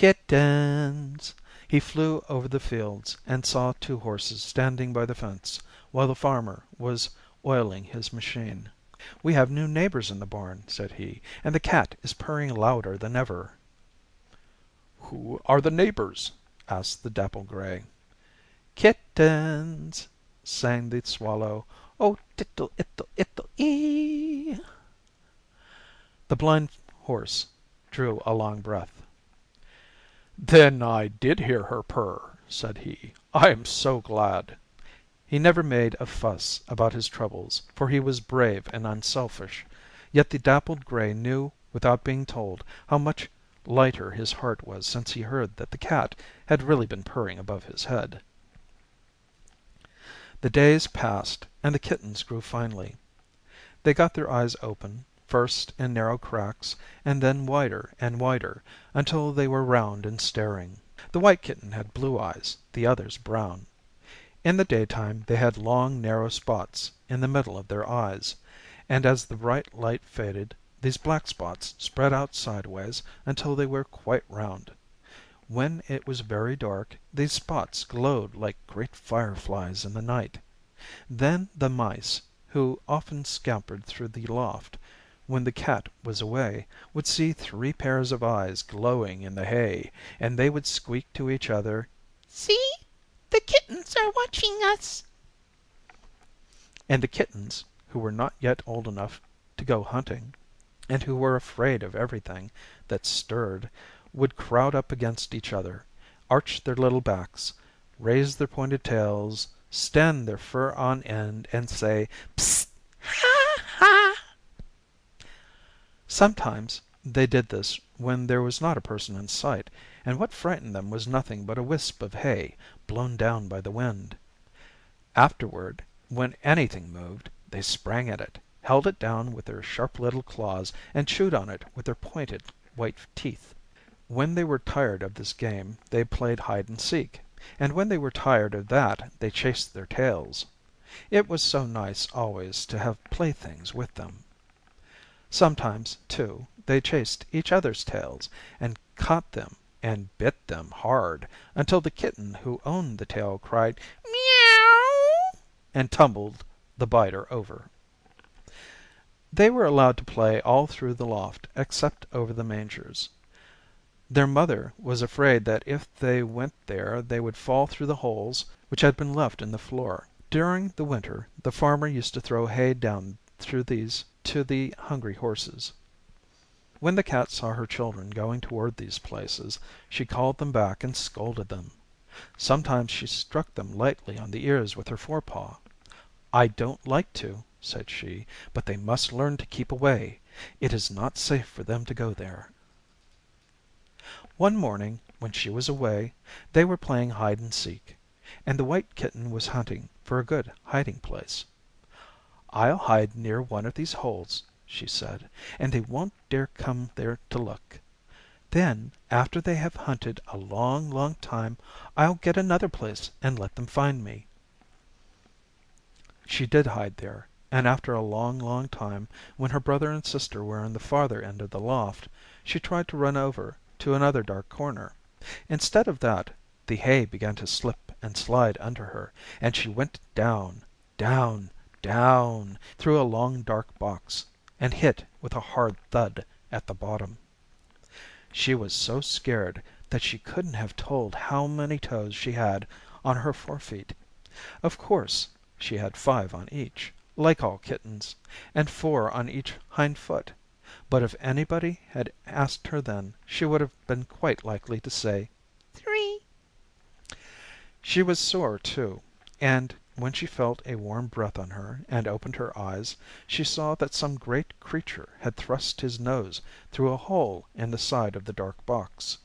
Kittens! He flew over the fields and saw two horses standing by the fence while the farmer was oiling his machine. "We have new neighbors in the barn," said he, "and the cat is purring louder than ever." "Who are the neighbors?" asked the dapple gray. "Kittens," sang the swallow. "Oh, tittle ittle ittle ee." The blind horse drew a long breath. "Then I did hear her purr," said he. "I am so glad." He never made a fuss about his troubles, for he was brave and unselfish, yet the dappled gray knew without being told how much lighter his heart was since he heard that the cat had really been purring above his head. The days passed and the kittens grew finely. They got their eyes open, first in narrow cracks and then wider and wider, until they were round and staring. The white kitten had blue eyes, the others brown. In the daytime they had long narrow spots in the middle of their eyes, and as the bright light faded, these black spots spread out sideways until they were quite round. When it was very dark, these spots glowed like great fireflies in the night. Then the mice, who often scampered through the loft when the cat was away, would see 3 pairs of eyes glowing in the hay, and they would squeak to each other, "See, the kittens are watching us." And the kittens, who were not yet old enough to go hunting, and who were afraid of everything that stirred, would crowd up against each other, arch their little backs, raise their pointed tails, stand their fur on end, and say, "Psst! Ha! Ha!" Sometimes they did this when there was not a person in sight, and what frightened them was nothing but a wisp of hay blown down by the wind. Afterward, when anything moved, they sprang at it, held it down with their sharp little claws, and chewed on it with their pointed white teeth. When they were tired of this game they played hide and seek, and when they were tired of that they chased their tails. It was so nice always to have playthings with them. Sometimes, too, they chased each other's tails, and caught them and bit them hard, until the kitten who owned the tail cried "Meow!" and tumbled the biter over. They were allowed to play all through the loft except over the mangers. Their mother was afraid that if they went there they would fall through the holes which had been left in the floor. During the winter the farmer used to throw hay down through these to the hungry horses. When the cat saw her children going toward these places, she called them back and scolded them. Sometimes she struck them lightly on the ears with her forepaw. "I don't like to," said she, "but they must learn to keep away. It is not safe for them to go there." One morning, when she was away, they were playing hide and seek, and the white kitten was hunting for a good hiding place. "I'll hide near one of these holes," she said, "and they won't dare come there to look. Then, after they have hunted a long, long time, I'll get another place and let them find me." She did hide there, and after a long, long time, when her brother and sister were in the farther end of the loft, she tried to run over to another dark corner. Instead of that, the hay began to slip and slide under her, and she went down, down, down, through a long dark box, and hit with a hard thud at the bottom. She was so scared that she couldn't have told how many toes she had on her forefeet. Of course, she had 5 on each, like all kittens, and 4 on each hind foot, but if anybody had asked her then, she would have been quite likely to say 3. She was sore, too, and when she felt a warm breath on her and opened her eyes, she saw that some great creature had thrust his nose through a hole in the side of the dark box.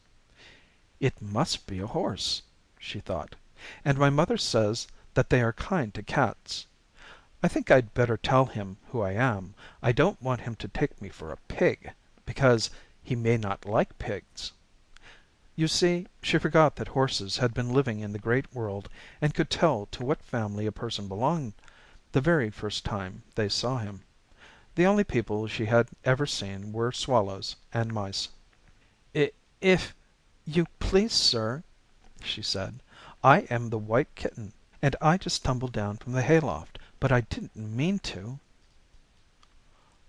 "It must be a horse," she thought, "and my mother says that they are kind to cats. I think I'd better tell him who I am. I don't want him to take me for a pig, because he may not like pigs." You see, she forgot that horses had been living in the great world and could tell to what family a person belonged the very first time they saw him. The only people she had ever seen were swallows and mice. "If "You please, sir," she said, "I am the White Kitten, and I just tumbled down from the hayloft, but I didn't mean to."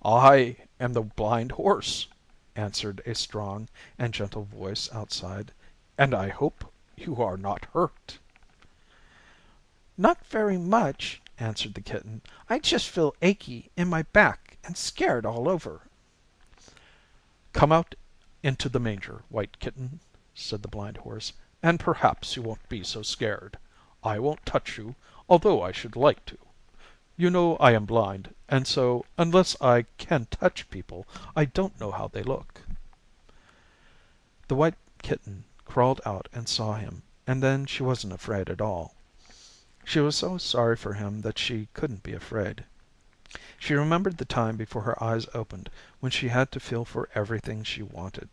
"I am the Blind Horse," answered a strong and gentle voice outside, "and I hope you are not hurt." "Not very much," answered the kitten. "I just feel achy in my back and scared all over." "Come out into the manger, White Kitten," said the Blind Horse, "and perhaps you won't be so scared. I won't touch you, although I should like to. You know I am blind, and so, unless I can touch people, I don't know how they look." The White Kitten crawled out and saw him, and then she wasn't afraid at all. She was so sorry for him that she couldn't be afraid. She remembered the time before her eyes opened when she had to feel for everything she wanted.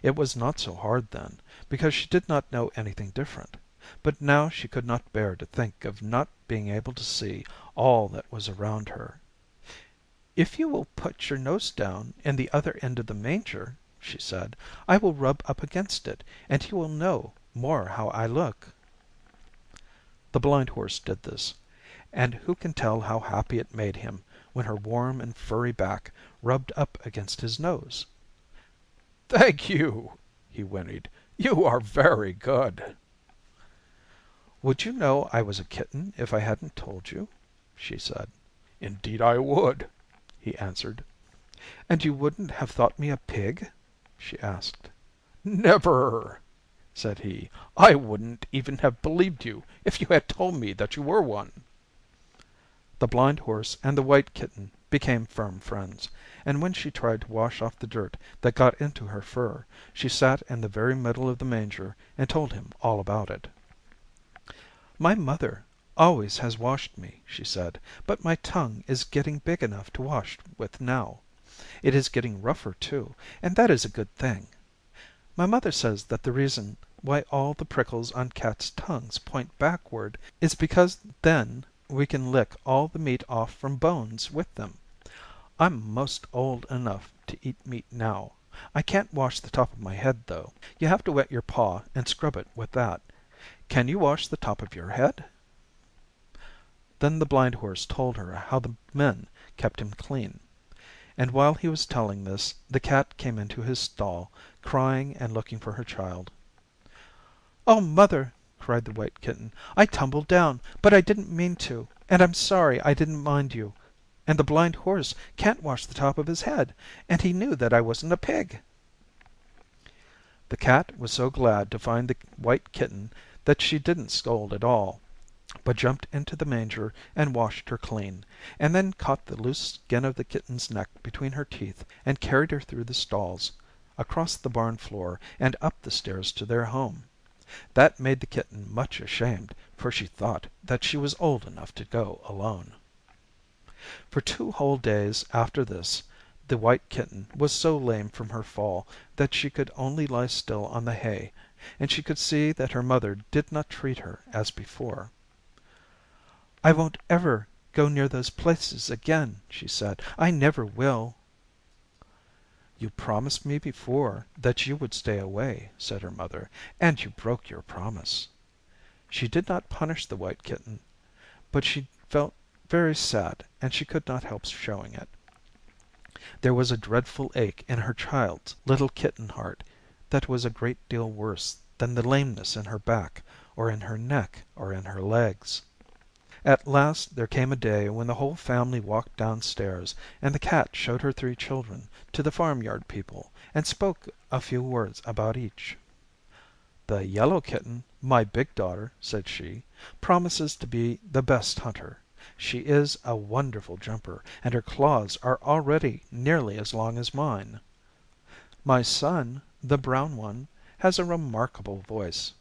It was not so hard then, because she did not know anything different, but now she could not bear to think of not being able to see all that was around her. "If you will put your nose down in the other end of the manger," she said, "I will rub up against it, and you will know more how I look." The Blind Horse did this, and who can tell how happy it made him when her warm and furry back rubbed up against his nose? "Thank you," he whinnied. "You are very good." "Would you know I was a kitten if I hadn't told you?" she said. "Indeed I would," he answered. "And you wouldn't have thought me a pig?" she asked. "Never," said he. "I wouldn't even have believed you if you had told me that you were one." The Blind Horse and the White Kitten became firm friends, and when she tried to wash off the dirt that got into her fur, she sat in the very middle of the manger and told him all about it. "My mother always has washed me," she said, "but my tongue is getting big enough to wash with now. It is getting rougher, too, and that is a good thing. My mother says that the reason why all the prickles on cats' tongues point backward is because then we can lick all the meat off from bones with them. I'm most old enough to eat meat now. I can't wash the top of my head, though. You have to wet your paw and scrub it with that. Can you wash the top of your head?" Then the Blind Horse told her how the men kept him clean. And while he was telling this, the cat came into his stall, crying and looking for her child. "Oh, mother," cried the White Kitten, "I tumbled down, but I didn't mean to, and I'm sorry I didn't mind you. And the Blind Horse can't wash the top of his head, and he knew that I wasn't a pig." The cat was so glad to find the White Kitten that she didn't scold at all, but jumped into the manger and washed her clean, and then caught the loose skin of the kitten's neck between her teeth and carried her through the stalls, across the barn floor, and up the stairs to their home. That made the kitten much ashamed, for she thought that she was old enough to go alone. For 2 whole days after this the White Kitten was so lame from her fall that she could only lie still on the hay, and she could see that her mother did not treat her as before. "I won't ever go near those places again," she said. "I never will." "You promised me before that you would stay away," said her mother, "and you broke your promise." She did not punish the White Kitten, but she felt very sad, and she could not help showing it. There was a dreadful ache in her child's little kitten heart that was a great deal worse than the lameness in her back, or in her neck, or in her legs. At last there came a day when the whole family walked downstairs, and the cat showed her 3 children to the farmyard people, and spoke a few words about each. "The Yellow Kitten, my big daughter," said she, "promises to be the best hunter. She is a wonderful jumper, and her claws are already nearly as long as mine. My son, the brown one, has a remarkable voice.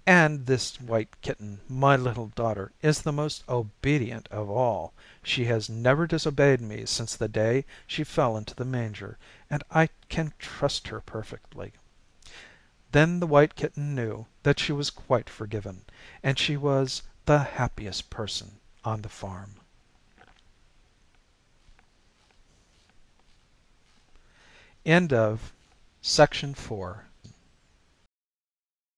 And this White Kitten, my little daughter, is the most obedient of all. She has never disobeyed me since the day she fell into the manger, and I can trust her perfectly." Then the White Kitten knew that she was quite forgiven, and she was the happiest person on the farm. End of Section 4.